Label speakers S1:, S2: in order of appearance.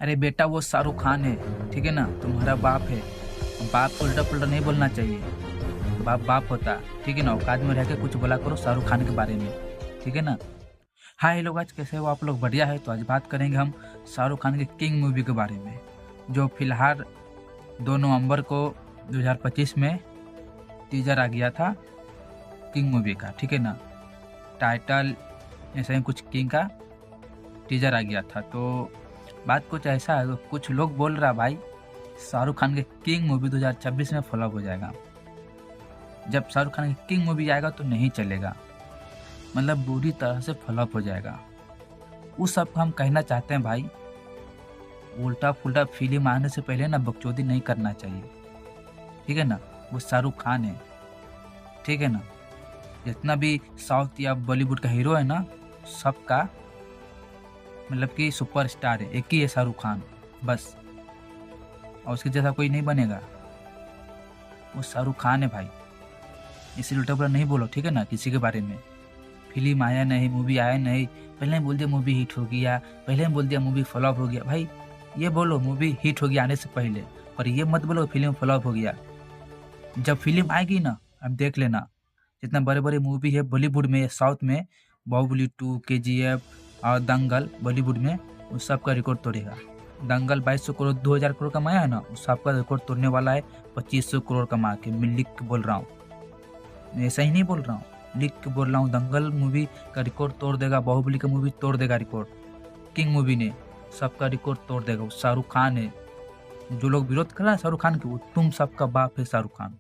S1: अरे बेटा वो शाहरुख खान है, ठीक है ना, तुम्हारा बाप है। बाप को उल्टा पुल्टा नहीं बोलना चाहिए। बाप बाप होता है, ठीक है ना। औकात में रह के कुछ बोला करो शाहरुख खान के बारे में, ठीक है ना। हाय लोग, आज कैसे हो आप लोग? बढ़िया है। तो आज बात करेंगे हम शाहरुख खान की किंग मूवी के बारे में, जो फिलहाल 2 नवंबर को 2025 में टीजर आ गया था किंग मूवी का, ठीक है ना। टाइटल ऐसा ही कुछ किंग का टीजर आ गया था। तो बात कुछ ऐसा है, तो कुछ लोग बोल रहा भाई शाहरुख खान के किंग मूवी 2026 में फ्लॉप हो जाएगा। जब शाहरुख खान की किंग मूवी आएगा तो नहीं चलेगा, मतलब बुरी तरह से फ्लॉप हो जाएगा। उस सब को हम कहना चाहते हैं भाई, उल्टा पुल्टा फिल्म आने से पहले ना बकचोदी नहीं करना चाहिए, ठीक है ना। वो शाहरुख खान है, ठीक है ना। जितना भी साउथ या बॉलीवुड का हीरो है ना, सबका मतलब कि सुपरस्टार है, एक ही है शाहरुख खान बस, और उसके जैसा कोई नहीं बनेगा। वो शाहरुख खान है भाई, इसी उल्टा पुल्टा नहीं बोलो, ठीक है ना, किसी के बारे में। फिल्म आया नहीं, मूवी आया नहीं, पहले ही बोल दिया मूवी हिट हो गया, पहले ही बोल दिया मूवी फ्लॉप हो गया। भाई ये बोलो मूवी हिट हो गया आने से पहले, और ये मत बोलो फिल्म फ्लॉप हो गया। जब फिल्म आएगी ना, अब देख लेना, जितना बड़े बड़े मूवी है बॉलीवुड में, साउथ में, बाहुबली 2, KGF और दंगल, बॉलीवुड में उस सब का रिकॉर्ड तोड़ेगा। दंगल 2200 करोड़ 2000 करोड़ कमाया है ना, उस सब का रिकॉर्ड तोड़ने वाला है 2500 करोड़ कमा के। मैं लिख के बोल रहा हूँ, मैं ऐसा ही नहीं बोल रहा हूँ, लिख के बोल रहा हूँ। दंगल मूवी का रिकॉर्ड तोड़ देगा, बाहुबली का मूवी तोड़ देगा रिकॉर्ड, किंग मूवी ने सबका रिकॉर्ड तोड़ देगा। वो शाहरुख खान है। जो लोग विरोध कर रहे हैं शाहरुख खान के, वो तुम सबका बाप है शाहरुख खान।